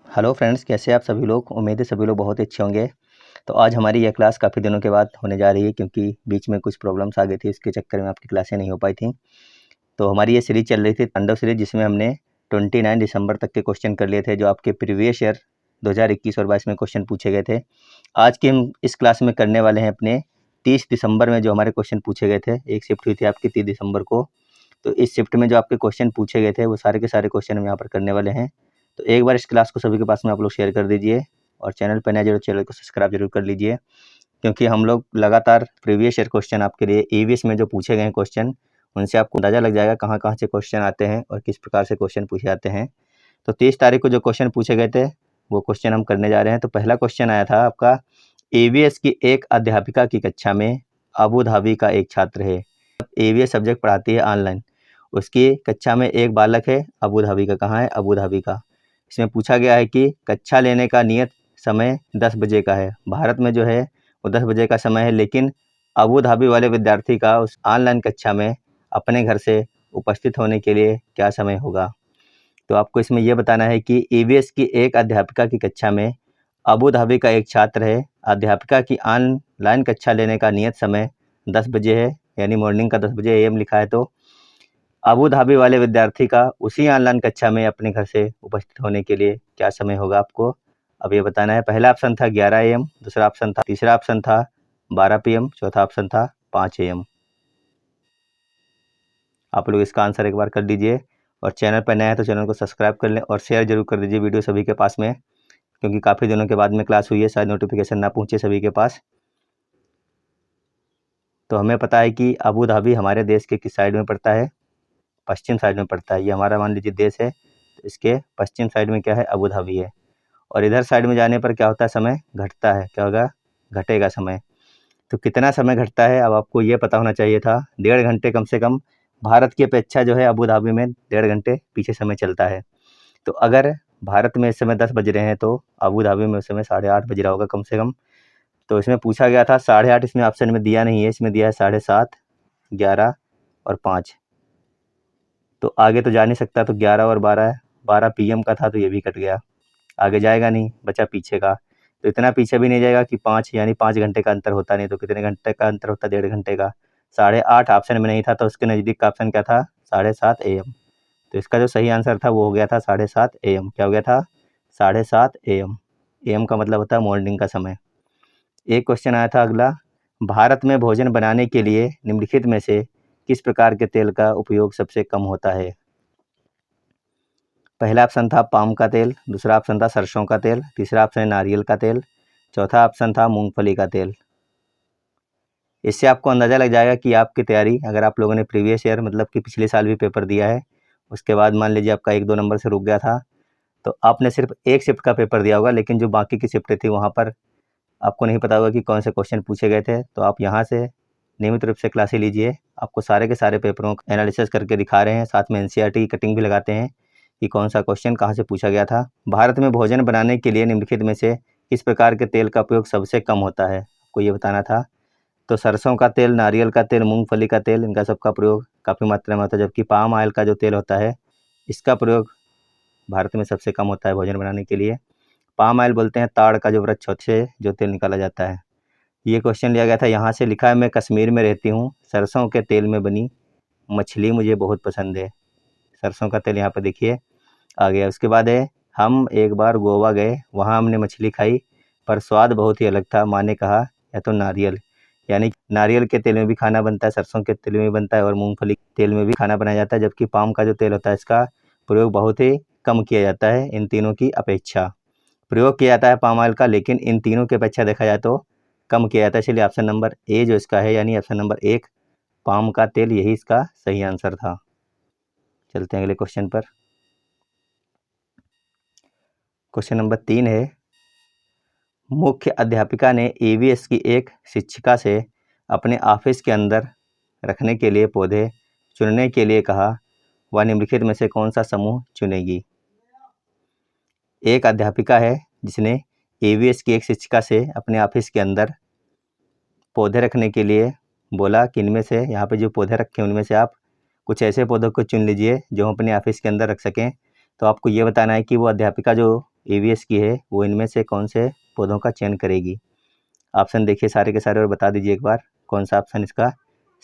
Hello friends, कैसे आप सभी लोग। उम्मीद है सभी लोग बहुत अच्छे होंगे। तो आज हमारी यह क्लास काफ़ी दिनों के बाद होने जा रही है, क्योंकि बीच में कुछ प्रॉब्लम्स आ गई थी, इसके चक्कर में आपकी क्लासें नहीं हो पाई थी। तो हमारी ये सीरीज़ चल रही थी तांडव सीरीज़, जिसमें हमने 29 दिसंबर तक के क्वेश्चन कर लिए थे, जो आपके प्रीवियस ईयर 2021 और 22 में क्वेश्चन पूछे गए थे। आज की हम इस क्लास में करने वाले हैं अपने 30 दिसंबर में जो हमारे क्वेश्चन पूछे गए थे। एक शिफ्ट हुई थी आपकी 30 दिसंबर को, तो इस शिफ्ट में जो आपके क्वेश्चन पूछे गए थे वो सारे के सारे क्वेश्चन हम यहाँ पर करने वाले हैं। तो एक बार इस क्लास को सभी के पास में आप लोग शेयर कर दीजिए, और चैनल पर नया जरूर चैनल को सब्सक्राइब जरूर कर लीजिए, क्योंकि हम लोग लगातार प्रीवियस ईयर क्वेश्चन आपके लिए ईवीएस में जो पूछे गए हैं क्वेश्चन, उनसे आपको अंदाज़ा लग जाएगा कहाँ कहाँ से क्वेश्चन आते हैं और किस प्रकार से क्वेश्चन पूछे जाते हैं। तो 30 तारीख को जो क्वेश्चन पूछे गए थे वो क्वेश्चन हम करने जा रहे हैं। तो पहला क्वेश्चन आया था आपका, ईवीएस की एक अध्यापिका की कक्षा में अबू धाबी का एक छात्र है। ईवीएस सब्जेक्ट पढ़ाती है ऑनलाइन, उसकी कक्षा में एक बालक है। अबू धाबी का कहाँ है? अबू धाबी का। इसमें पूछा गया है कि कक्षा लेने का नियत समय 10 बजे का है। भारत में जो है वो 10 बजे का समय है, लेकिन अबू धाबी वाले विद्यार्थी का उस ऑनलाइन कक्षा में अपने घर से उपस्थित होने के लिए क्या समय होगा। तो आपको इसमें यह बताना है कि ईवीएस की एक अध्यापिका की कक्षा में अबू धाबी का एक छात्र है। अध्यापिका की ऑनलाइन कक्षा लेने का नियत समय 10 बजे है, यानी मॉर्निंग का 10 बजे AM लिखा है। तो अबू धाबी वाले विद्यार्थी का उसी ऑनलाइन कक्षा में अपने घर से उपस्थित होने के लिए क्या समय होगा, आपको अब ये बताना है। पहला ऑप्शन था 11 AM, दूसरा ऑप्शन था, तीसरा ऑप्शन था 12 PM, चौथा ऑप्शन था 5 AM। आप लोग इसका आंसर एक बार कर दीजिए, और चैनल पर नया है तो चैनल को सब्सक्राइब कर लें और शेयर जरूर कर दीजिए वीडियो सभी के पास में, क्योंकि काफ़ी दिनों के बाद में क्लास हुई है, शायद नोटिफिकेशन ना पहुँचे सभी के पास। तो हमें पता है कि अबू धाबी हमारे देश के किस साइड में पड़ता है? पश्चिम साइड में पड़ता है। ये हमारा मान लीजिए देश है, तो इसके पश्चिम साइड में क्या है? अबू धाबी है। और इधर साइड में जाने पर क्या होता है? समय घटता है। क्या होगा? घटेगा समय। तो कितना समय घटता है, अब आपको ये पता होना चाहिए था। 1.5 घंटे कम से कम भारत की अपेक्षा जो है अबू धाबी में 1.5 घंटे पीछे समय चलता है। तो अगर भारत में इस समय 10 बज रहे हैं, तो अबू धाबी में उस समय 8:30 बज रहा होगा कम से कम। तो इसमें पूछा गया था 8:30, इसमें ऑप्शन में दिया नहीं है, इसमें दिया है 7:30, 11 और 5। तो आगे तो जा नहीं सकता, तो 11 और 12 PM का था, तो ये भी कट गया, आगे जाएगा नहीं, बचा पीछे का। तो इतना पीछे भी नहीं जाएगा कि 5, यानी 5 घंटे का अंतर होता नहीं। तो कितने घंटे का अंतर होता? 1.5 घंटे का। 8:30 ऑप्शन में नहीं था, तो उसके नज़दीक का ऑप्शन क्या था? 7:30 AM। तो इसका जो सही आंसर था वो हो गया था 7:30 AM। क्या हो गया था? 7:30 AM। AM का मतलब होता है मॉर्निंग का समय। एक क्वेश्चन आया था अगला, भारत में भोजन बनाने के लिए निम्नलिखित में से किस प्रकार के तेल का उपयोग सबसे कम होता है? पहला ऑप्शन था पाम का तेल, दूसरा ऑप्शन था सरसों का तेल, तीसरा ऑप्शन है नारियल का तेल, चौथा ऑप्शन था मूंगफली का तेल। इससे आपको अंदाज़ा लग जाएगा कि आपकी तैयारी, अगर आप लोगों ने प्रीवियस ईयर मतलब कि पिछले साल भी पेपर दिया है, उसके बाद मान लीजिए आपका 1-2 नंबर से रुक गया था, तो आपने सिर्फ एक शिफ्ट का पेपर दिया होगा, लेकिन जो बाकी की शिफ्टें थी वहाँ पर आपको नहीं पता होगा कि कौन से क्वेश्चन पूछे गए थे। तो आप यहाँ से नियमित रूप से क्लासें लीजिए, आपको सारे के सारे पेपरों का एनालिसिस करके दिखा रहे हैं, साथ में एनसीईआरटी की कटिंग भी लगाते हैं कि कौन सा क्वेश्चन कहाँ से पूछा गया था। भारत में भोजन बनाने के लिए निम्नलिखित में से किस प्रकार के तेल का उपयोग सबसे कम होता है, आपको ये बताना था। तो सरसों का तेल, नारियल का तेल, मूंगफली का तेल, इनका सबका प्रयोग काफ़ी मात्रा में होता है, जबकि पाम ऑयल का जो तेल होता है इसका प्रयोग भारत में सबसे कम होता है भोजन बनाने के लिए। पाम ऑयल बोलते हैं ताड़ का जो वृक्ष से जो तेल निकाला जाता है। ये क्वेश्चन लिया गया था, यहाँ से लिखा है, मैं कश्मीर में रहती हूँ, सरसों के तेल में बनी मछली मुझे बहुत पसंद है। सरसों का तेल यहाँ पर देखिए आ गया। उसके बाद है, हम एक बार गोवा गए, वहाँ हमने मछली खाई, पर स्वाद बहुत ही अलग था। माँ ने कहा या तो नारियल, यानी नारियल के तेल में भी खाना बनता है, सरसों के तेल में भी बनता है, और मूंगफली के तेल में भी खाना बनाया जाता है। जबकि पाम का जो तेल होता है इसका प्रयोग बहुत ही कम किया जाता है इन तीनों की अपेक्षा। प्रयोग किया जाता है पाम ऑयल का, लेकिन इन तीनों की अपेक्षा देखा जाए तो कम किया जाता है। इसलिए ऑप्शन नंबर ए जो इसका है, यानी ऑप्शन नंबर 1 पाम का तेल, यही इसका सही आंसर था। चलते हैं अगले क्वेश्चन पर। क्वेश्चन नंबर 3 है, मुख्य अध्यापिका ने ईवीएस की एक शिक्षिका से अपने ऑफिस के अंदर रखने के लिए पौधे चुनने के लिए कहा, वह निम्नलिखित में से कौन सा समूह चुनेगी? एक अध्यापिका है जिसने ईवीएस की एक शिक्षिका से अपने ऑफिस के अंदर पौधे रखने के लिए बोला कि इनमें से, यहाँ पे जो पौधे रखे उनमें से आप कुछ ऐसे पौधों को चुन लीजिए जो हम अपने ऑफिस के अंदर रख सकें। तो आपको ये बताना है कि वो अध्यापिका जो EVS की है वो इनमें से कौन से पौधों का चयन करेगी। ऑप्शन देखिए सारे के सारे और बता दीजिए एक बार कौन सा ऑप्शन इसका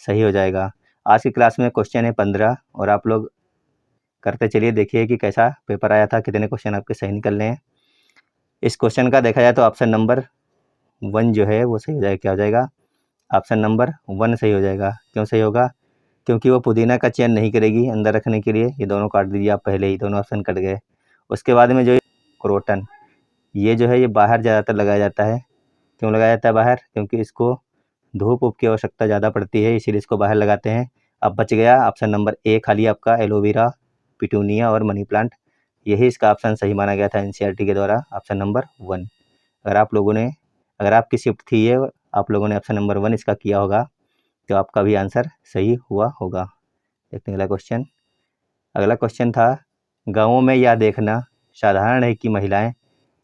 सही हो जाएगा। आज की क्लास में क्वेश्चन है 15 और आप लोग करते चलिए, देखिए कि कैसा पेपर आया था, कितने क्वेश्चन आपके सही निकल रहे हैं। इस क्वेश्चन का देखा जाए तो ऑप्शन नंबर 1 जो है वो सही हो जाएगा। क्या हो जाएगा? ऑप्शन नंबर 1 सही हो जाएगा। क्यों सही होगा? क्योंकि वो पुदीना का चयन नहीं करेगी अंदर रखने के लिए। ये दोनों काट दीजिए आप, पहले ही दोनों ऑप्शन कट गए। उसके बाद में जो क्रोटन, ये जो है ये बाहर ज़्यादातर लगाया जाता है। क्यों लगाया जाता है बाहर? क्योंकि इसको धूप की आवश्यकता ज़्यादा पड़ती है, इसीलिए इसको बाहर लगाते हैं। अब बच गया ऑप्शन नंबर 1 खाली आपका, एलोवेरा, पिटूनिया और मनी प्लांट। यही इसका ऑप्शन सही माना गया था NCERT के द्वारा, ऑप्शन नंबर 1। अगर आपकी शिफ्ट थी ये, आप लोगों ने ऑप्शन नंबर 1 इसका किया होगा तो आपका भी आंसर सही हुआ होगा। देखते हैं अगला क्वेश्चन। अगला क्वेश्चन था, गाँवों में यह देखना साधारण है कि महिलाएं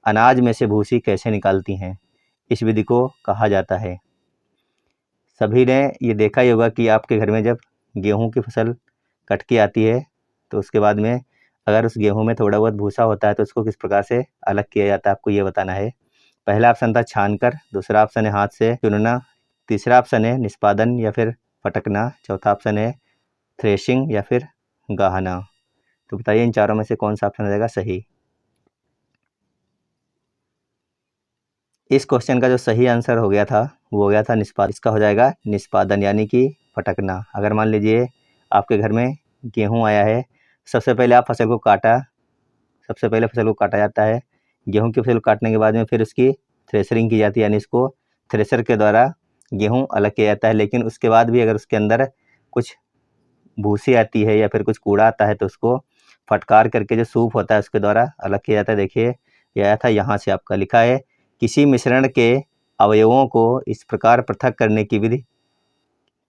अनाज में से भूसी कैसे निकालती हैं। इस विधि को कहा जाता है। सभी ने ये देखा ही होगा कि आपके घर में जब गेहूं की फसल कट के आती है तो उसके बाद में अगर उस गेहूं में थोड़ा बहुत भूसा होता है तो उसको किस प्रकार से अलग किया जाता है, आपको ये बताना है। पहला ऑप्शन था छानकर, दूसरा ऑप्शन है हाथ से चुनना, तीसरा ऑप्शन है निष्पादन या फिर फटकना, चौथा ऑप्शन है थ्रेशिंग या फिर गाहना। तो बताइए इन चारों में से कौन सा ऑप्शन हो जाएगा सही। इस क्वेश्चन का जो सही आंसर हो गया था वो हो गया था निष्पादन। इसका हो जाएगा निष्पादन यानी कि फटकना। अगर मान लीजिए आपके घर में गेहूं आया है, सबसे पहले आप फसल को काटा जाता है। गेहूं की फसल को काटने के बाद में फिर उसकी थ्रेशरिंग की जाती है, यानी इसको थ्रेशर के द्वारा गेहूं अलग किया जाता है। लेकिन उसके बाद भी अगर उसके अंदर कुछ भूसी आती है या फिर कुछ कूड़ा आता है तो उसको फटकार करके जो सूप होता है उसके द्वारा अलग किया जाता है। देखिए यह आया था यहाँ से, आपका लिखा है किसी मिश्रण के अवयवों को इस प्रकार पृथक करने की विधि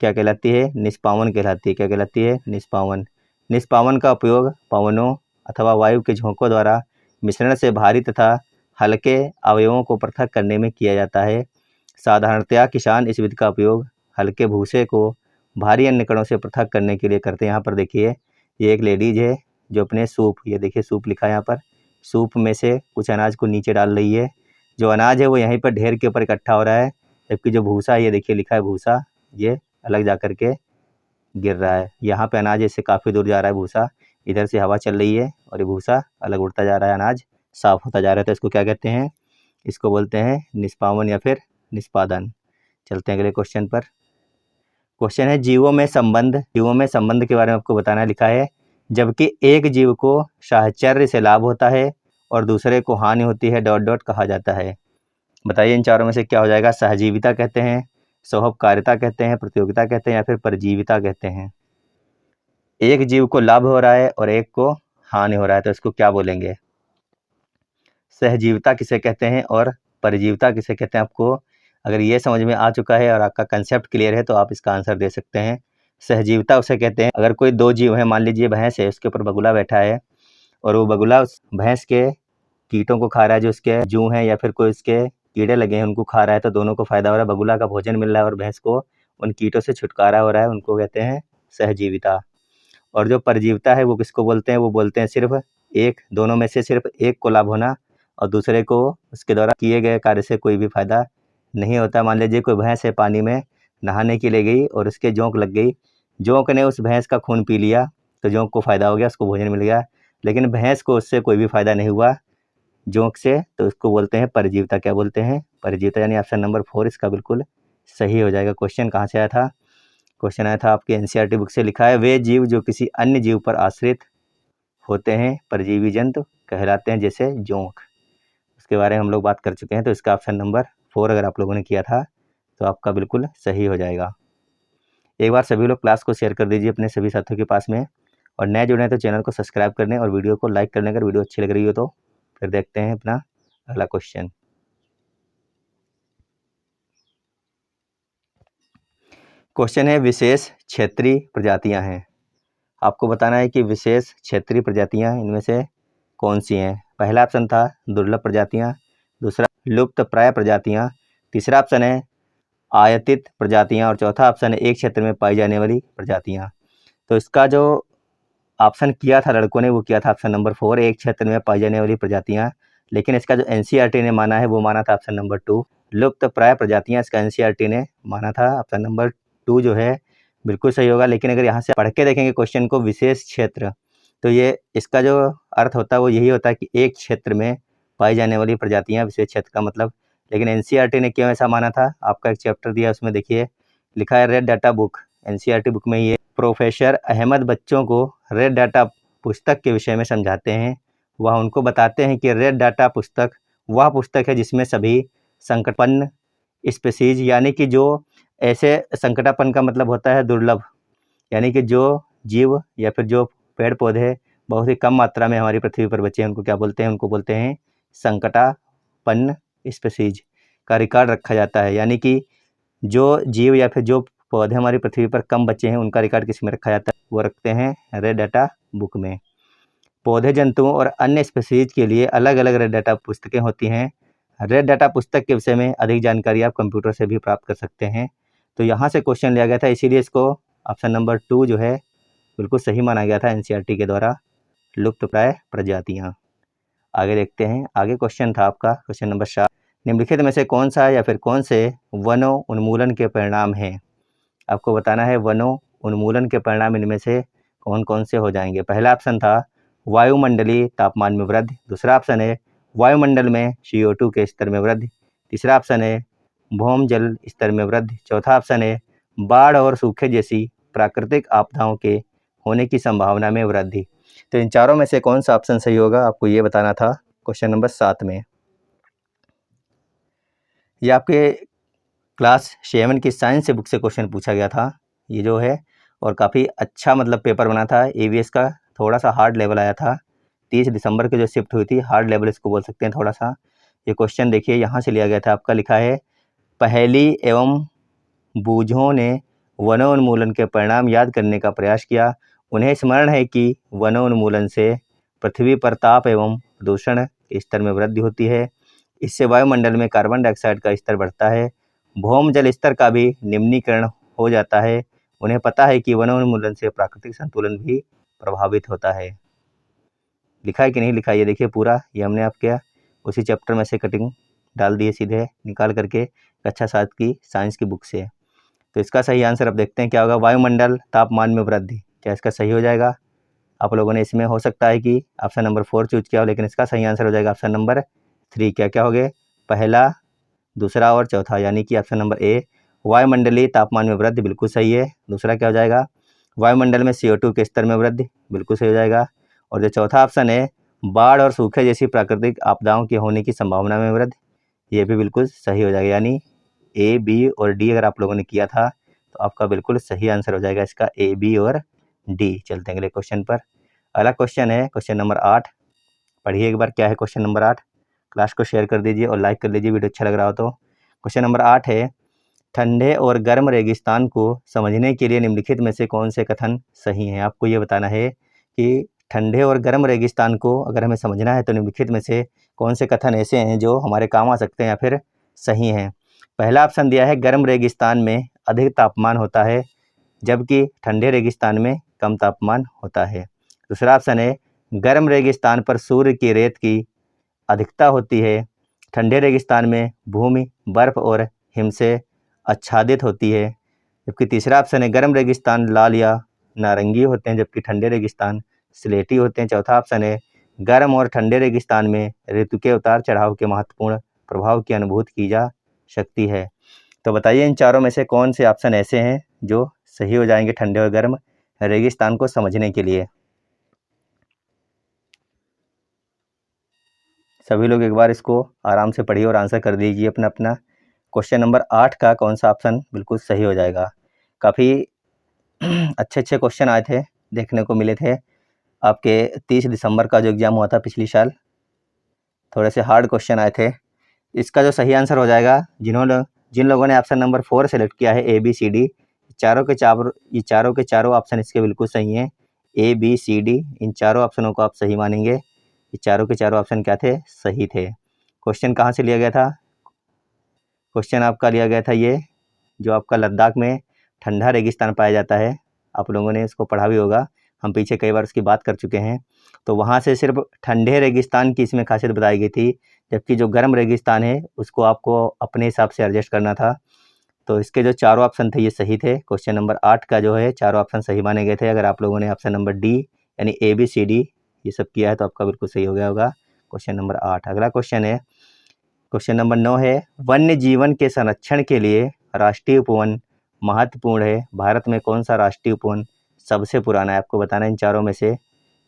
क्या कहलाती है? निष्पावन कहलाती है। क्या कहलाती है? निष्पावन। निष्पावन का उपयोग पवनों अथवा वायु के झोंकों द्वारा मिश्रण से भारी तथा हल्के अवयवों को पृथक करने में किया जाता है। साधारणतया किसान इस विधि का उपयोग हल्के भूसे को भारी अन्य कणों से पृथक करने के लिए करते हैं। यहाँ पर देखिए ये एक लेडीज है जो अपने सूप, ये देखिए सूप लिखा है यहाँ पर, सूप में से कुछ अनाज को नीचे डाल रही है। जो अनाज है वो यहीं पर ढेर के ऊपर इकट्ठा हो रहा है, जबकि जो भूसा है ये देखिए लिखा है भूसा, ये अलग जा कर के गिर रहा है। यहाँ पे अनाज इससे काफ़ी दूर जा रहा है भूसा, इधर से हवा चल रही है और ये भूसा अलग उड़ता जा रहा है, अनाज साफ होता जा रहा है। तो इसको क्या कहते हैं? इसको बोलते हैं निष्पावन या फिर निष्पादन। चलते हैं अगले क्वेश्चन पर। क्वेश्चन है जीवों में संबंध के बारे में आपको बताना लिखा है। जबकि एक जीव को साहचर्य से लाभ होता है और दूसरे को हानि होती है, ... कहा जाता है। बताइए इन चारों में से क्या हो जाएगा? सहजीविता कहते हैं, स्वभावकारिता कहते हैं, प्रतियोगिता कहते हैं या फिर परजीविता कहते हैं। एक जीव को लाभ हो रहा है और एक को हानि हो रहा है तो इसको क्या बोलेंगे? सहजीविता किसे कहते हैं और परजीविता किसे कहते हैं? आपको अगर ये समझ में आ चुका है और आपका कंसेप्ट क्लियर है तो आप इसका आंसर दे सकते हैं। सहजीविता उसे कहते हैं अगर कोई दो जीव हैं, मान लीजिए भैंस है, उसके ऊपर बगुला बैठा है और वो बगुला उस भैंस के कीटों को खा रहा है, जो उसके जू हैं या फिर कोई उसके कीड़े लगे हैं उनको खा रहा है, तो दोनों को फायदा हो रहा है। बगुला का भोजन मिल रहा है और भैंस को उन कीटों से छुटकारा हो रहा है, उनको कहते हैं सहजीविता। और जो परजीविता है वो किसको बोलते हैं? वो बोलते हैं सिर्फ एक, दोनों में से सिर्फ एक को लाभ होना और दूसरे को उसके द्वारा किए गए कार्य से कोई भी फायदा नहीं होता। मान लीजिए कोई भैंस है, पानी में नहाने के लिए गई और उसके जोंक लग गई, जोंक ने उस भैंस का खून पी लिया तो जोंक को फायदा हो गया, उसको भोजन मिल गया, लेकिन भैंस को उससे कोई भी फायदा नहीं हुआ जोंक से, तो उसको बोलते हैं परजीविता। क्या बोलते हैं? परजीविता, यानी ऑप्शन नंबर 4 इसका बिल्कुल सही हो जाएगा। क्वेश्चन कहाँ से आया था? क्वेश्चन आया था आपके NCERT बुक से। लिखा है वे जीव जो किसी अन्य जीव पर आश्रित होते हैं परजीवी जंतु कहलाते हैं, जैसे जोंक। उसके बारे में हम लोग बात कर चुके हैं, तो इसका ऑप्शन नंबर 4 अगर आप लोगों ने किया था तो आपका बिल्कुल सही हो जाएगा। एक बार सभी लोग क्लास को शेयर कर दीजिए अपने सभी साथियों के पास में, और नए जुड़े हैं तो चैनल को सब्सक्राइब करने और वीडियो को लाइक करने। अगर वीडियो अच्छी लग रही हो तो फिर देखते हैं अपना अगला क्वेश्चन। क्वेश्चन है विशेष क्षेत्रीय प्रजातियां हैं। आपको बताना है कि विशेष क्षेत्रीय प्रजातियां इनमें से कौन सी हैं। पहला ऑप्शन था दुर्लभ प्रजातियां, दूसरा लुप्त प्राय प्रजातियां, तीसरा ऑप्शन है आयतित प्रजातियां और चौथा ऑप्शन है एक क्षेत्र में पाई जाने वाली प्रजातियां। तो इसका जो ऑप्शन किया था लड़कों ने वो किया था ऑप्शन नंबर 4, एक क्षेत्र में पाई जाने वाली प्रजातियां। लेकिन इसका जो एनसीईआरटी ने माना है वो माना था ऑप्शन नंबर 2 लुप्त प्राय प्रजातियां, इसका एनसीईआरटी ने माना था ऑप्शन नंबर 2 जो है बिल्कुल सही होगा। लेकिन अगर यहाँ से पढ़ के देखेंगे क्वेश्चन को विशेष क्षेत्र, तो ये इसका जो अर्थ होता है वो यही होता है कि एक क्षेत्र में पाई जाने वाली प्रजातियां, विशेष क्षेत्र का मतलब। लेकिन एनसीईआरटी ने क्यों ऐसा माना था, आपका एक चैप्टर दिया उसमें देखिए लिखा है red data book, NCERT book में ये प्रोफेसर अहमद बच्चों को रेड डाटा पुस्तक के विषय में समझाते हैं। वह उनको बताते हैं कि रेड डाटा पुस्तक वह पुस्तक है जिसमें सभी संकटपन्न स्पीसीज, यानी कि जो ऐसे, संकटापन का मतलब होता है दुर्लभ, यानी कि जो जीव या फिर जो पेड़ पौधे बहुत ही कम मात्रा में हमारी पृथ्वी पर बचे हैं, उनको क्या बोलते हैं, उनको बोलते हैं संकटापन्न स्पीसीज का रिकॉर्ड रखा जाता है। यानी कि जो जीव या फिर जो पौधे हमारी पृथ्वी पर कम बचे हैं उनका रिकॉर्ड किस में रखा जाता है, वो रखते हैं रेड डाटा बुक में। पौधे, जंतुओं और अन्य स्पीसीज के लिए अलग अलग रेड डाटा पुस्तकें होती हैं। रेड डाटा पुस्तक के विषय में अधिक जानकारी आप कंप्यूटर से भी प्राप्त कर सकते हैं। तो यहाँ से क्वेश्चन लिया गया था, इसीलिए इसको ऑप्शन नंबर 2 जो है बिल्कुल सही माना गया था एनसीईआरटी के द्वारा, लुप्त प्राय प्रजातियाँ। आगे देखते हैं, आगे क्वेश्चन था आपका क्वेश्चन नंबर 7, निम्नलिखित में से कौन सा या फिर कौन से वनों उन्मूलन के परिणाम हैं। आपको बताना है वनों उन्मूलन के परिणाम इनमें से कौन कौन से हो जाएंगे। पहला ऑप्शन था वायुमंडलीय तापमान में वृद्धि, दूसरा ऑप्शन है वायुमंडल में CO2 के स्तर में वृद्धि, तीसरा ऑप्शन है भौम जल स्तर में वृद्धि, चौथा ऑप्शन है बाढ़ और सूखे जैसी प्राकृतिक आपदाओं के होने की संभावना में वृद्धि। तो इन चारों में से कौन सा ऑप्शन सही होगा, आपको ये बताना था क्वेश्चन नंबर 7 में। ये आपके क्लास 7 की साइंस से बुक से क्वेश्चन पूछा गया था ये जो है, और काफ़ी अच्छा मतलब पेपर बना था। EVS का थोड़ा सा हार्ड लेवल आया था, 30 दिसंबर की जो शिफ्ट हुई थी, हार्ड लेवल इसको बोल सकते हैं थोड़ा सा। ये क्वेश्चन देखिए यहाँ से लिया गया था, आपका लिखा है पहेली एवं बूझों ने वनोन्मूलन के परिणाम याद करने का प्रयास किया। उन्हें स्मरण है कि वनोन्मूलन से पृथ्वी पर ताप एवं प्रदूषण के स्तर में वृद्धि होती है। इससे वायुमंडल में कार्बन डाइऑक्साइड का स्तर बढ़ता है, भौम जल स्तर का भी निम्नीकरण हो जाता है। उन्हें पता है कि वनोन्मूलन से प्राकृतिक संतुलन भी प्रभावित होता है। लिखा है कि नहीं लिखा, ये देखिए पूरा, ये हमने आपके उसी चैप्टर में से कटिंग डाल दी है सीधे निकाल करके कक्षा 7 की साइंस की बुक से। तो इसका सही आंसर अब देखते हैं क्या होगा, वायुमंडल तापमान में वृद्धि, क्या इसका सही हो जाएगा। आप लोगों ने इसमें हो सकता है कि ऑप्शन नंबर 4 चूज किया हो, लेकिन इसका सही आंसर हो जाएगा ऑप्शन नंबर 3। क्या क्या हो गए, पहला, दूसरा और चौथा, यानी कि ऑप्शन नंबर ए वायुमंडलीय तापमान में वृद्धि बिल्कुल सही है। दूसरा क्या हो जाएगा, वायुमंडल में CO2 के स्तर में वृद्धि बिल्कुल सही हो जाएगा। और जो चौथा ऑप्शन है बाढ़ और सूखे जैसी प्राकृतिक आपदाओं के होने की संभावना में वृद्धि, ये भी बिल्कुल सही हो जाएगा। यानी A, B और D अगर आप लोगों ने किया था तो आपका बिल्कुल सही आंसर हो जाएगा इसका A, B और D। चलते हैं अगले क्वेश्चन पर। अगला क्वेश्चन है क्वेश्चन नंबर 8, पढ़िए एक बार क्या है क्वेश्चन नंबर 8। क्लास को शेयर कर दीजिए और लाइक कर लीजिए वीडियो अच्छा लग रहा हो तो। क्वेश्चन नंबर 8 है ठंडे और गर्म रेगिस्तान को समझने के लिए निम्नलिखित में से कौन से कथन सही हैं। आपको ये बताना है कि ठंडे और गर्म रेगिस्तान को अगर हमें समझना है तो निम्नलिखित में से कौन से कथन ऐसे हैं जो हमारे काम आ सकते हैं या फिर सही हैं। पहला ऑप्शन दिया है गर्म रेगिस्तान में अधिक तापमान होता है जबकि ठंडे रेगिस्तान में कम तापमान होता है। दूसरा ऑप्शन है गर्म रेगिस्तान पर सूर्य की रेत की अधिकता होती है, ठंडे रेगिस्तान में भूमि बर्फ और हिम से आच्छादित होती है। जबकि तीसरा ऑप्शन है गर्म रेगिस्तान लाल या नारंगी होते हैं जबकि ठंडे रेगिस्तान स्लेटी होते हैं। चौथा ऑप्शन है गर्म और ठंडे रेगिस्तान में ऋतु के उतार चढ़ाव के महत्वपूर्ण प्रभाव की अनुभूति की जा सकती है। तो बताइए इन चारों में से कौन से ऑप्शन ऐसे हैं जो सही हो जाएंगे ठंडे और गर्म रेगिस्तान को समझने के लिए। सभी लोग एक बार इसको आराम से पढ़िए और आंसर कर दीजिए अपना अपना। क्वेश्चन नंबर 8 का कौन सा ऑप्शन बिल्कुल सही हो जाएगा। काफ़ी अच्छे अच्छे क्वेश्चन आए थे, देखने को मिले थे आपके 30 दिसंबर का जो एग्ज़ाम हुआ था पिछली साल, थोड़े से हार्ड क्वेश्चन आए थे। इसका जो सही आंसर हो जाएगा, जिन लोगों ने ऑप्शन नंबर 4 सेलेक्ट किया है ABCD, ये चारों के चारों ऑप्शन इसके बिल्कुल सही हैं। ABCD इन चारों ऑप्शनों को आप सही मानेंगे। ये चारों के चारों ऑप्शन क्या थे, सही थे। क्वेश्चन कहाँ से लिया गया था, क्वेश्चन आपका लिया गया था ये जो आपका लद्दाख में ठंडा रेगिस्तान पाया जाता है, आप लोगों ने इसको पढ़ा भी होगा। हम पीछे कई बार उसकी बात कर चुके हैं। तो वहाँ से सिर्फ ठंडे रेगिस्तान की इसमें खासियत बताई गई थी, जबकि जो गर्म रेगिस्तान है उसको आपको अपने हिसाब से एडजस्ट करना था। तो इसके जो चारों ऑप्शन थे ये सही थे। क्वेश्चन नंबर 8 का जो है चारों ऑप्शन सही माने गए थे। अगर आप लोगों ने ऑप्शन नंबर डी यानी ABCD ये सब किया है तो आपका बिल्कुल सही हो गया होगा क्वेश्चन नंबर 8। अगला क्वेश्चन है, क्वेश्चन नंबर 9 है, वन्य जीवन के संरक्षण के लिए राष्ट्रीय उपवन महत्वपूर्ण है। भारत में कौन सा राष्ट्रीय उपवन सबसे पुराना है? आपको बताना है इन चारों में से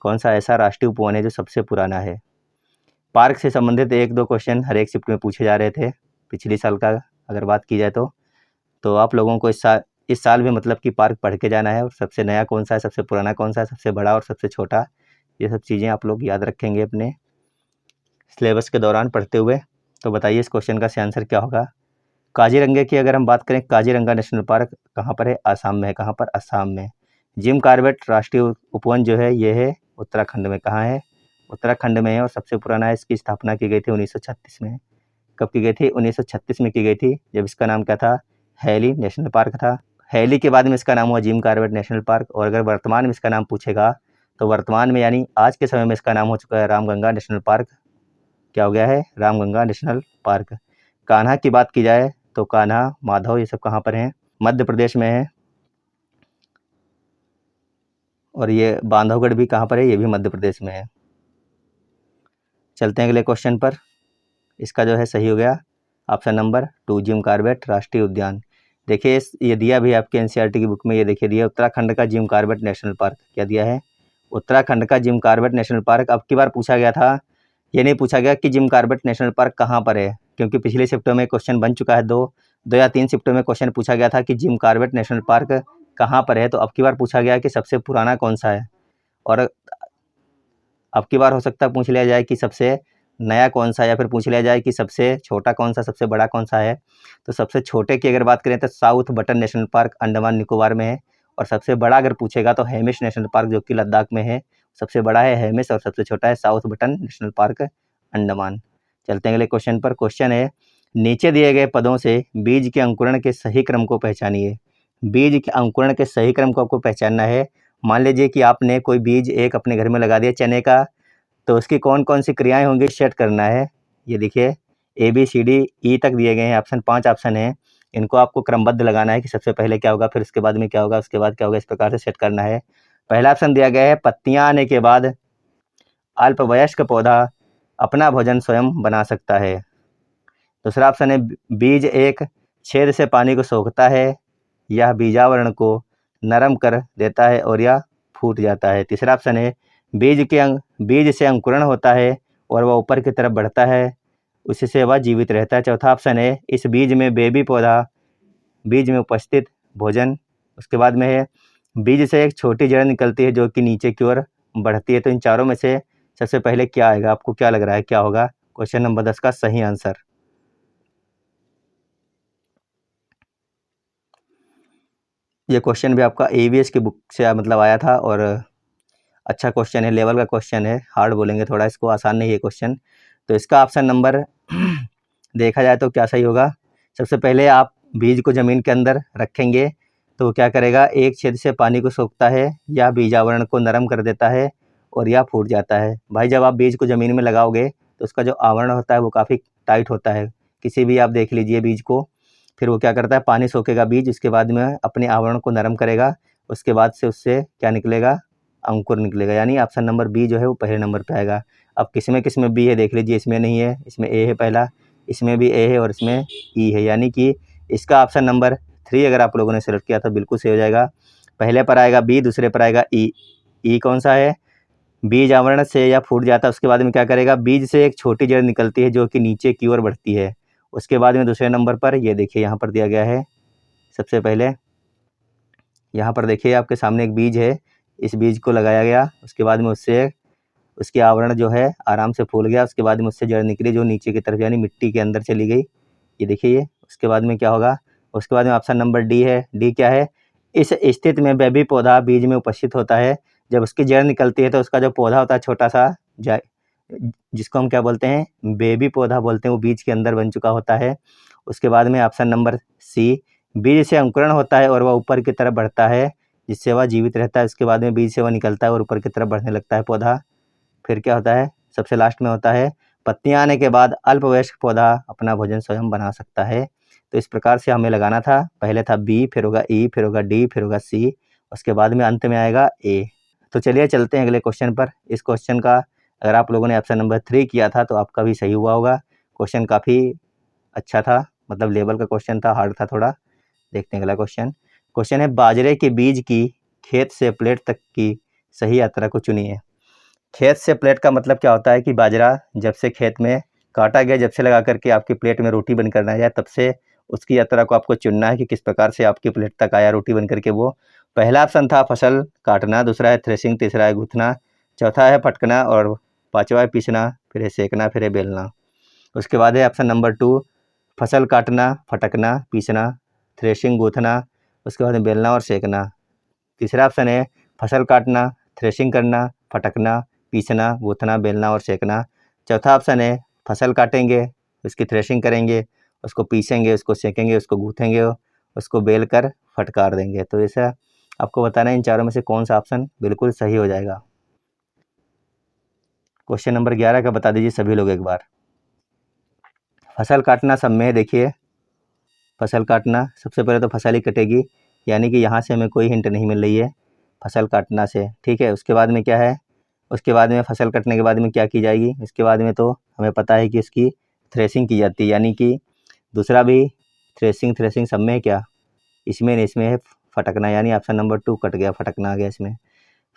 कौन सा ऐसा राष्ट्रीय उपवन है जो सबसे पुराना है। पार्क से संबंधित 1-2 क्वेश्चन हर एक शिफ्ट में पूछे जा रहे थे पिछले साल का अगर बात की जाए तो आप लोगों को इस साल भी मतलब कि पार्क पढ़ के जाना है, और सबसे नया कौन सा है, सबसे पुराना कौन सा है, सबसे बड़ा और सबसे छोटा, ये सब चीज़ें आप लोग याद रखेंगे अपने सिलेबस के दौरान पढ़ते हुए। तो बताइए इस क्वेश्चन का सही आंसर क्या होगा। काजीरंगा की अगर हम बात करें, काजीरंगा नेशनल पार्क कहाँ पर है? आसाम में है। कहाँ पर? असम में। जिम कॉर्बेट राष्ट्रीय उपवन जो है ये है उत्तराखंड में। कहाँ है? उत्तराखंड में है, और सबसे पुराना है। इसकी स्थापना की गई थी 1936 में। कब की गई थी? 1936 में की गई थी, जब इसका नाम क्या था? हैली नेशनल पार्क था। हैली के बाद में इसका नाम हुआ जिम कॉर्बेट नेशनल पार्क। और अगर वर्तमान में इसका नाम पूछेगा तो वर्तमान में यानी आज के समय में इसका नाम हो चुका है रामगंगा नेशनल पार्क। क्या हो गया है? Ramganga national park. कान्हा की बात की जाए तो कान्हा, माधव ये सब कहाँ पर हैं? मध्य प्रदेश में है। और ये बांधवगढ़ भी कहाँ पर है? ये भी मध्य प्रदेश में है। चलते हैं अगले क्वेश्चन पर। इसका जो है सही हो गया ऑप्शन नंबर 2 जिम कॉर्बेट राष्ट्रीय उद्यान। देखिए ये दिया भी आपके NCERT की बुक में, ये देखिए दिया उत्तराखंड का जिम कॉर्बेट नेशनल पार्क। क्या दिया है? उत्तराखंड का जिम कॉर्बेट नेशनल पार्क। अब की बार पूछा गया था, ये नहीं पूछा गया कि जिम कॉर्बेट नेशनल पार्क कहाँ पर है, क्योंकि पिछले शिफ्टों में क्वेश्चन बन चुका है। दो या तीन शिफ्टों में क्वेश्चन पूछा गया था कि जिम कॉर्बेट नेशनल पार्क कहाँ पर है। तो अब की बार पूछा गया कि सबसे पुराना कौन सा है, और अब की बार हो सकता है पूछ लिया जाए कि सबसे नया कौन सा है, या फिर पूछ लिया जाए कि सबसे छोटा कौन सा, सबसे बड़ा कौन सा है। तो सबसे छोटे की अगर बात करें तो south button national park Andaman Nicobar में है, और सबसे बड़ा अगर पूछेगा तो हेमिश नेशनल पार्क जो कि लद्दाख में है। सबसे बड़ा है हेमिश और सबसे छोटा है south button national park Andaman. चलते हैं अगले क्वेश्चन पर। क्वेश्चन है, नीचे दिए गए पदों से बीज के अंकुरण के सही क्रम को पहचानिए। बीज के अंकुरण के सही क्रम को आपको पहचानना है। मान लीजिए कि आपने कोई बीज एक अपने घर में लगा दिया चने का, तो उसकी कौन कौन सी क्रियाएं होंगी सेट करना है। ये देखिए ABCD E तक दिए गए हैं ऑप्शन, 5 ऑप्शन हैं। इनको आपको क्रमबद्ध लगाना है कि सबसे पहले क्या होगा, फिर उसके बाद में क्या होगा, उसके बाद क्या होगा, इस प्रकार से सेट करना है। पहला ऑप्शन दिया गया है, पत्तियां आने के बाद अल्पवयस्क पौधा अपना भोजन स्वयं बना सकता है। दूसरा ऑप्शन है, बीज एक छेद से पानी को सोखता है, यह बीजावरण को नरम कर देता है और यह फूट जाता है। तीसरा ऑप्शन है, बीज से अंकुरण होता है और वह ऊपर की तरफ बढ़ता है, उससे वह जीवित रहता है। चौथा ऑप्शन है, इस बीज में बेबी पौधा बीज में उपस्थित भोजन। उसके बाद में है, बीज से एक छोटी जड़ निकलती है जो कि नीचे की ओर बढ़ती है। तो इन चारों में से सबसे पहले क्या आएगा, आपको क्या लग रहा है क्या होगा क्वेश्चन नंबर 10 का सही आंसर? ये क्वेश्चन भी आपका AVS की बुक से मतलब आया था, और अच्छा क्वेश्चन है, लेवल का क्वेश्चन है, हार्ड बोलेंगे थोड़ा इसको, आसान नहीं है क्वेश्चन। तो इसका ऑप्शन नंबर देखा जाए तो क्या सही होगा। सबसे पहले आप बीज को ज़मीन के अंदर रखेंगे तो वो क्या करेगा, एक छेद से पानी को सोखता है, या बीजावरण को नरम कर देता है और या फूट जाता है। भाई जब आप बीज को ज़मीन में लगाओगे तो उसका जो आवरण होता है वो काफ़ी टाइट होता है। किसी भी आप देख लीजिए बीज को, फिर वो क्या करता है, पानी सोखेगा बीज, उसके बाद में अपने आवरण को नरम करेगा, उसके बाद से उससे क्या निकलेगा, अंकुर निकलेगा। यानी ऑप्शन नंबर बी जो है वो पहले नंबर पे आएगा। अब किसमें बी है देख लीजिए, इसमें नहीं है, इसमें ए है पहला, इसमें भी ए है और इसमें ई है। यानी कि इसका ऑप्शन नंबर 3 अगर आप लोगों ने सेलेक्ट किया तो बिल्कुल सही हो जाएगा। पहले पर आएगा बी, दूसरे पर आएगा ई। ई कौन सा है, बीज आवरण से या फूट जाता है, उसके बाद में क्या करेगा, बीज से एक छोटी जड़ निकलती है जो कि नीचे की ओर बढ़ती है। उसके बाद में दूसरे नंबर पर ये देखिए यहाँ पर दिया गया है, सबसे पहले यहाँ पर देखिए आपके सामने एक बीज है, इस बीज को लगाया गया, उसके बाद में उससे उसकी आवरण जो है आराम से फूल गया, उसके बाद में उससे जड़ निकली जो नीचे की तरफ यानी मिट्टी के अंदर चली गई। ये देखिए ये, उसके बाद में क्या होगा, उसके बाद में ऑप्शन नंबर डी है। डी क्या है, इस स्थिति में बेबी पौधा बीज में उपस्थित होता है। जब उसकी जड़ निकलती है तो उसका जो पौधा होता है छोटा सा, जिसको हम क्या बोलते हैं, बेबी पौधा बोलते हैं, वो बीज के अंदर बन चुका होता है। उसके बाद में ऑप्शन नंबर सी, बीज से अंकुरण होता है और वह ऊपर की तरफ बढ़ता है, जिससे वह जीवित रहता है। उसके बाद में बीज से वह निकलता है और ऊपर की तरफ बढ़ने लगता है पौधा। फिर क्या होता है, सबसे लास्ट में होता है पत्तियां आने के बाद अल्पवयस्क पौधा अपना भोजन स्वयं बना सकता है। तो इस प्रकार से हमें लगाना था। पहले था बी, फिर होगा ई, फिर होगा डी, फिर होगा सी, उसके बाद में अंत में आएगा ए। तो चलिए चलते हैं अगले क्वेश्चन पर। इस क्वेश्चन का अगर आप लोगों ने ऑप्शन नंबर 3 किया था तो आपका भी सही हुआ होगा। क्वेश्चन काफ़ी अच्छा था, मतलब लेवल का क्वेश्चन था, हार्ड था थोड़ा। देखते हैं अगला क्वेश्चन। क्वेश्चन है बाजरे के बीज की खेत से प्लेट तक की सही यात्रा को चुनिए। खेत से प्लेट का मतलब क्या होता है कि बाजरा जब से खेत में काटा गया, जब से लगा करके आपकी प्लेट में रोटी बन कर ना जाए, तब से उसकी यात्रा को आपको चुनना है कि किस प्रकार से आपकी प्लेट तक आया रोटी बन करके वो। पहला ऑप्शन था फसल काटना, दूसरा है थ्रेसिंग, तीसरा है गूंथना, चौथा है फटकना और पांचवा है पीसना, फिर है सेकना, फिर है बेलना। उसके बाद है ऑप्शन नंबर 2 फसल काटना, फटकना, पीसना, थ्रेशिंग, गूंथना, उसके बाद में बेलना और सेकना। तीसरा ऑप्शन है फसल काटना, थ्रेशिंग करना, फटकना, पीसना, गूंथना, बेलना और सेकना। चौथा ऑप्शन है फसल काटेंगे, उसकी थ्रेशिंग करेंगे, उसको पीसेंगे, उसको सेकेंगे, उसको गूँथेंगे, उसको बेल कर फटकार देंगे। तो ऐसा आपको बताना है इन चारों में से कौन सा ऑप्शन बिल्कुल सही हो जाएगा। क्वेश्चन नंबर 11 का बता दीजिए सभी लोग एक बार। फसल काटना सब में देखिए, फसल काटना सबसे पहले तो फसल ही कटेगी, यानी कि यहाँ से हमें कोई हिंट नहीं मिल रही है फसल काटना से, ठीक है। उसके बाद में क्या है, उसके बाद में फसल कटने के बाद में क्या की जाएगी, इसके बाद में तो हमें पता है कि उसकी थ्रेसिंग की जाती है, यानी कि दूसरा भी थ्रेसिंग सब में क्या, इसमें नहीं, इसमें है फटकना, यानी ऑप्शन नंबर 2 कट गया, फटकना आ गया इसमें।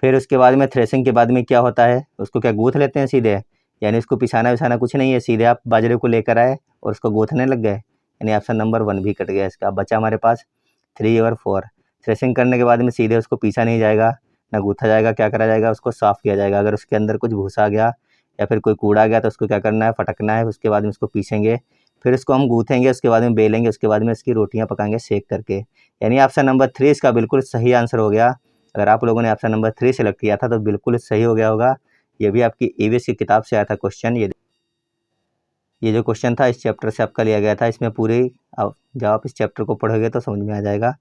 फिर उसके बाद में थ्रेसिंग के बाद में क्या होता है, उसको क्या गूँथ लेते हैं सीधे, यानी उसको पिसाना विसाना कुछ नहीं है, सीधे आप बाजरे को लेकर आए और उसको गूँथने लग गए, यानी ऑप्शन नंबर 1 भी कट गया इसका। बचा हमारे पास 3 और 4। थ्रेसिंग करने के बाद में सीधे उसको पीसा नहीं जाएगा, ना गूँथा जाएगा, क्या करा जाएगा, उसको साफ़ किया जाएगा। अगर उसके अंदर कुछ भूसा आ गया या फिर कोई कूड़ा आ गया तो उसको क्या करना है, फटकना है। उसके बाद में उसको पीसेंगे, फिर उसको हम गूँथेंगे, उसके बाद में बेलेंगे, उसके बाद में इसकी रोटियाँ पकाएंगे सेक करके। यानी ऑप्शन नंबर 3 इसका बिल्कुल सही आंसर हो गया। अगर आप लोगों ने ऑप्शन नंबर 3 सेलेक्ट किया था तो बिल्कुल सही हो गया होगा। ये भी आपकी ईवीएस की किताब से आया था क्वेश्चन। ये जो क्वेश्चन था इस चैप्टर से आपका लिया गया था। इसमें पूरी जब आप इस चैप्टर को पढ़ोगे तो समझ में आ जाएगा।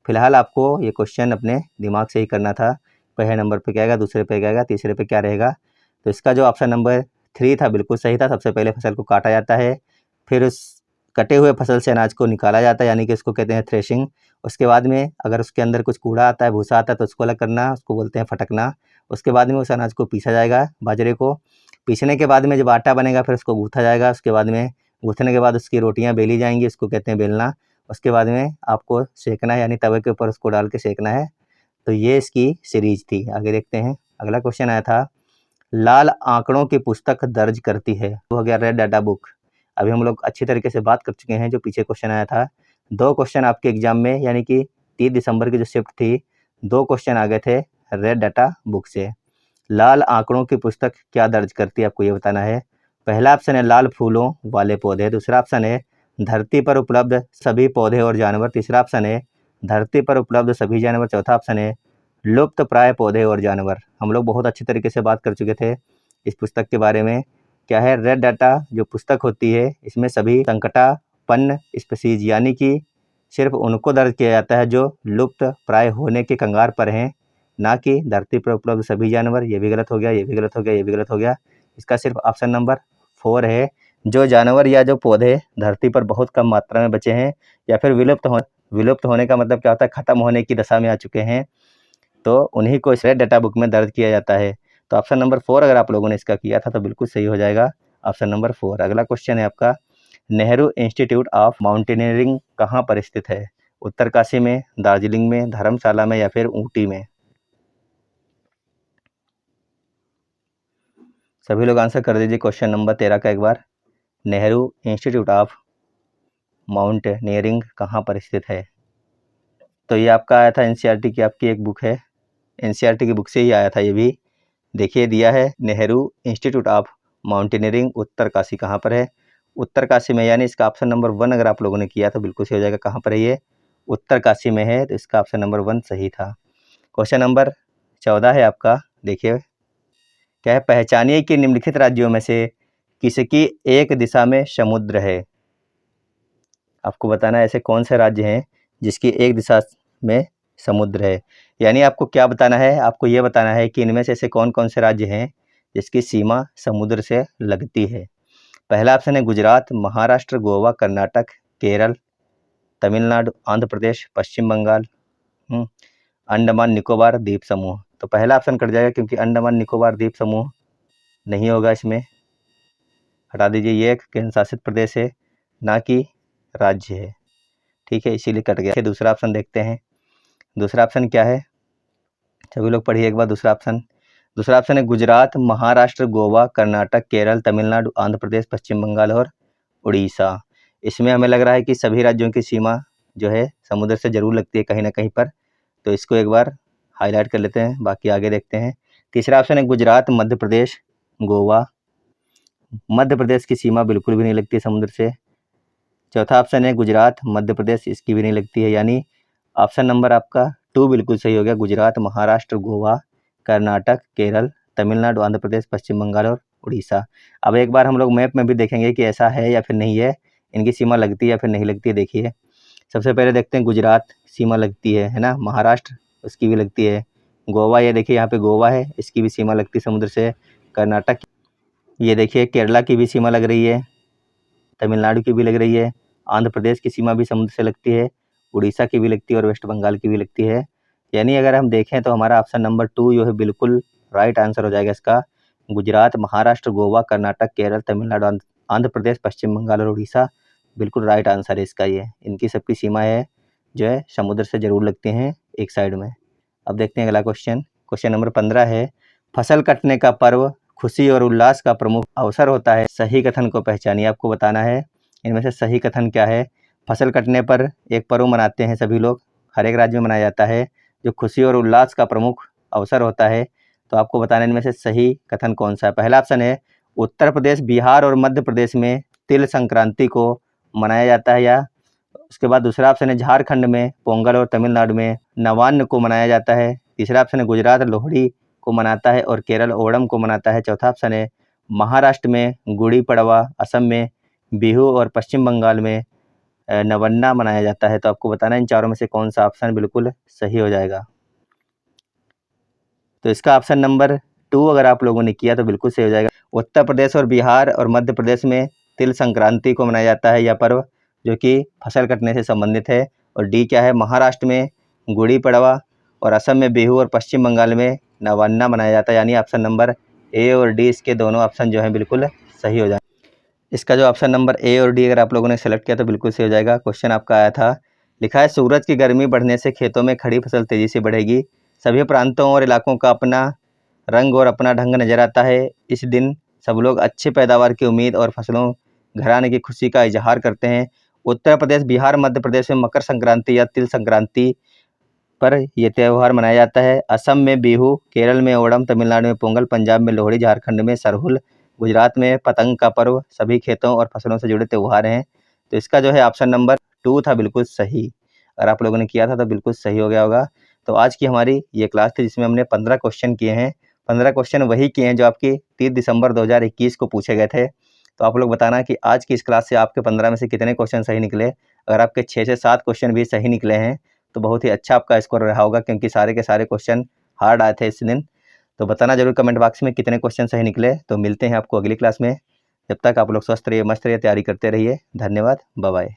फिलहाल आपको ये क्वेश्चन अपने दिमाग से ही करना था। पहले नंबर पे क्या आएगा, दूसरे पे क्या आएगा, तीसरे पे क्या रहेगा। तो इसका जो ऑप्शन नंबर 3 था बिल्कुल सही था। सबसे पहले फसल को काटा जाता है, फिर उस कटे हुए फसल से अनाज को निकाला जाता है, यानी कि उसको कहते हैं थ्रेशिंग। उसके बाद में अगर उसके अंदर कुछ कूड़ा आता है, भूसा आता है तो उसको अलग करना, उसको बोलते हैं फटकना। उसके बाद में उस अनाज को पीसा जाएगा, बाजरे को। पीसने के बाद में जब आटा बनेगा फिर उसको गूँथा जाएगा। उसके बाद में गूँथने के बाद उसकी रोटियाँ बेली जाएंगी, उसको कहते हैं बेलना। उसके बाद में आपको सेकना है, यानी तवे के ऊपर उसको डाल के सेकना है। तो ये इसकी सीरीज थी। आगे देखते हैं। अगला क्वेश्चन आया था, लाल आंकड़ों की पुस्तक दर्ज करती है। वो हो गया रेड डाटा बुक। अभी हम लोग अच्छी तरीके से बात कर चुके हैं। जो पीछे क्वेश्चन आया था, 2 क्वेश्चन आपके एग्जाम में, यानी कि 30 दिसंबर की जो शिफ्ट थी, 2 क्वेश्चन आ गए थे रेड डाटा बुक से। लाल आंकड़ों की पुस्तक क्या दर्ज करती है, आपको ये बताना है। पहला ऑप्शन है लाल फूलों वाले पौधे, दूसरा ऑप्शन है धरती पर उपलब्ध सभी पौधे और जानवर, तीसरा ऑप्शन है धरती पर उपलब्ध सभी जानवर, चौथा ऑप्शन है लुप्त प्राय पौधे और जानवर। हम लोग बहुत अच्छी तरीके से बात कर चुके थे इस पुस्तक के बारे में। क्या है, रेड डाटा जो पुस्तक होती है इसमें सभी संकटापन्न स्पीशीज, यानी कि सिर्फ उनको दर्ज किया जाता है जो लुप्त प्राय होने के कगार पर हैं, ना कि धरती पर उपलब्ध सभी जानवर। ये भी गलत हो गया, ये भी गलत हो गया, ये भी गलत हो गया। इसका सिर्फ ऑप्शन नंबर 4 है, जो जानवर या जो पौधे धरती पर बहुत कम मात्रा में बचे हैं या फिर विलुप्त होने का मतलब क्या होता है, खत्म होने की दशा में आ चुके हैं, तो उन्हीं को इस रेड डाटा बुक में दर्ज किया जाता है। तो ऑप्शन नंबर 4 अगर आप लोगों ने इसका किया था तो बिल्कुल सही हो जाएगा, ऑप्शन नंबर 4। अगला क्वेश्चन है आपका, नेहरू इंस्टीट्यूट ऑफ माउंटेनियरिंग कहाँ पर स्थित है। उत्तरकाशी में, दार्जिलिंग में, धर्मशाला में या फिर ऊटी में। सभी लोग आंसर कर दीजिए क्वेश्चन नंबर 13 का एक बार। नेहरू इंस्टीट्यूट ऑफ माउंटेनियरिंग कहाँ पर स्थित है। तो ये आपका आया था एनसीईआरटी की, आपकी एक बुक है, एनसीईआरटी की बुक से ही आया था ये भी। देखिए दिया है Nehru institute of mountaineering Uttarkashi कहाँ पर है, उत्तरकाशी में, यानी इसका ऑप्शन नंबर 1 अगर आप लोगों ने किया तो बिल्कुल सही हो जाएगा। कहाँ पर है ये, उत्तरकाशी में है, तो इसका ऑप्शन नंबर 1 सही था। क्वेश्चन नंबर 14 है आपका, देखिए क्या है, पहचानिए कि निम्नलिखित राज्यों में से किसकी एक दिशा में समुद्र है। आपको बताना है ऐसे कौन से राज्य हैं जिसकी एक दिशा में समुद्र है। यानी आपको क्या बताना है, आपको ये बताना है कि इनमें से ऐसे कौन कौन से राज्य हैं जिसकी सीमा समुद्र से लगती है। पहला ऑप्शन है गुजरात, महाराष्ट्र, गोवा, कर्नाटक, केरल, तमिलनाडु, आंध्र प्रदेश, पश्चिम बंगाल, अंडमान निकोबार द्वीप समूह। तो पहला ऑप्शन कट जाएगा क्योंकि अंडमान निकोबार द्वीप समूह नहीं होगा, इसमें हटा दीजिए। ये एक केंद्र शासित प्रदेश है, ना कि राज्य है, ठीक है, इसीलिए कट गया। दूसरा ऑप्शन देखते हैं। दूसरा ऑप्शन क्या है, सभी लोग पढ़िए एक बार दूसरा ऑप्शन। दूसरा ऑप्शन है गुजरात, महाराष्ट्र, गोवा, कर्नाटक, केरल, तमिलनाडु, आंध्र प्रदेश, पश्चिम बंगाल और उड़ीसा। इसमें हमें लग रहा है कि सभी राज्यों की सीमा जो है समुद्र से जरूर लगती है कहीं ना कहीं पर, तो इसको एक बार हाईलाइट कर लेते हैं, बाकी आगे देखते हैं। तीसरा ऑप्शन है गुजरात, मध्य प्रदेश, गोवा। मध्य प्रदेश की सीमा बिल्कुल भी नहीं लगती है समुद्र से। चौथा ऑप्शन है गुजरात, मध्य प्रदेश, इसकी भी नहीं लगती है, यानी ऑप्शन नंबर आपका 2 बिल्कुल सही हो गया। गुजरात, महाराष्ट्र, गोवा, कर्नाटक, केरल, तमिलनाडु, आंध्र प्रदेश, पश्चिम बंगाल और उड़ीसा। अब एक बार हम लोग मैप में भी देखेंगे कि ऐसा है या फिर नहीं है, इनकी सीमा लगती है या फिर नहीं लगती है। देखिए सबसे पहले देखते हैं, गुजरात सीमा लगती है ना, महाराष्ट्र उसकी भी लगती है, गोवा ये देखिए यहाँ पे गोवा है, इसकी भी सीमा लगती है समुद्र से। कर्नाटक ये देखिए केरला की भी सीमा लग रही है, तमिलनाडु की भी लग रही है, आंध्र प्रदेश की सीमा भी समुद्र से लगती है, उड़ीसा की भी लगती है और वेस्ट बंगाल की भी लगती है। यानी अगर हम देखें तो हमारा ऑप्शन नंबर 2 जो है बिल्कुल राइट आंसर हो जाएगा इसका। गुजरात, महाराष्ट्र, गोवा, कर्नाटक, केरल, तमिलनाडु, आंध्र प्रदेश, पश्चिम बंगाल और उड़ीसा बिल्कुल राइट आंसर है इसका। ये इनकी सबकी सीमा है जो है समुद्र से जरूर लगती हैं एक साइड में। अब देखते हैं अगला क्वेश्चन। क्वेश्चन नंबर 15 है, फसल कटने का पर्व खुशी और उल्लास का प्रमुख अवसर होता है, सही कथन को पहचानिए। आपको बताना है इनमें से सही कथन क्या है। फसल कटने पर एक पर्व मनाते हैं सभी लोग, हर एक राज्य में मनाया जाता है, जो खुशी और उल्लास का प्रमुख अवसर होता है। तो आपको बताना इनमें से सही कथन कौन सा है। पहला ऑप्शन है उत्तर प्रदेश, बिहार और मध्य प्रदेश में तिल संक्रांति को मनाया जाता है, या उसके बाद दूसरा ऑप्शन है झारखंड में पोंगल और तमिलनाडु में नवान्न को मनाया जाता है। तीसरा ऑप्शन है गुजरात लोहड़ी को मनाता है और केरल ओणम को मनाता है। चौथा ऑप्शन है महाराष्ट्र में गुड़ी पड़वा, असम में बिहू और पश्चिम बंगाल में नवन्ना मनाया जाता है। तो आपको बताना इन चारों में से कौन सा ऑप्शन बिल्कुल सही हो जाएगा। तो इसका ऑप्शन नंबर 2 अगर आप लोगों ने किया तो बिल्कुल सही हो जाएगा। उत्तर प्रदेश और बिहार और मध्य प्रदेश में तिल संक्रांति को मनाया जाता है यह पर्व, जो कि फसल कटने से संबंधित है। और डी क्या है, महाराष्ट्र में गुड़ी पड़वा और असम में बिहू और पश्चिम बंगाल में नवान्ना मनाया जाता है। यानी ऑप्शन नंबर ए और डी इसके दोनों ऑप्शन जो हैं बिल्कुल सही हो जाए। इसका जो ऑप्शन नंबर ए और डी अगर आप लोगों ने सेलेक्ट किया तो बिल्कुल सही हो जाएगा। क्वेश्चन आपका आया था, लिखा है सूरज की गर्मी बढ़ने से खेतों में खड़ी फसल तेजी से बढ़ेगी, सभी प्रांतों और इलाकों का अपना रंग और अपना ढंग नजर आता है। इस दिन सब लोग अच्छी पैदावार की उम्मीद और फसलों घर आने की खुशी का इजहार करते हैं। उत्तर प्रदेश, बिहार, मध्य प्रदेश में मकर संक्रांति या तिल संक्रांति पर यह त्यौहार मनाया जाता है। असम में बिहू, केरल में ओणम, तमिलनाडु में पोंगल, पंजाब में लोहड़ी, झारखंड में सरहुल, गुजरात में पतंग का पर्व सभी खेतों और फसलों से जुड़े त्यौहार हैं। तो इसका जो है ऑप्शन नंबर 2 था बिल्कुल सही। अगर आप लोगों ने किया था तो बिल्कुल सही हो गया होगा। तो आज की हमारी ये क्लास थी जिसमें हमने 15 क्वेश्चन किए हैं। 15 क्वेश्चन वही किए हैं जो आपकी 30 दिसंबर 2021 को पूछे गए थे। तो आप लोग बताना कि आज की इस क्लास से आपके 15 में से कितने क्वेश्चन सही निकले। अगर आपके 6 से 7 क्वेश्चन भी सही निकले हैं तो बहुत ही अच्छा आपका स्कोर रहा होगा, क्योंकि सारे के सारे क्वेश्चन हार्ड आए थे इस दिन। तो बताना जरूर कमेंट बॉक्स में कितने क्वेश्चन सही निकले। तो मिलते हैं आपको अगली क्लास में। जब तक आप लोग स्वस्थ रहिए, मस्त रहिए, तैयारी करते रहिए। धन्यवाद, बाय बाय।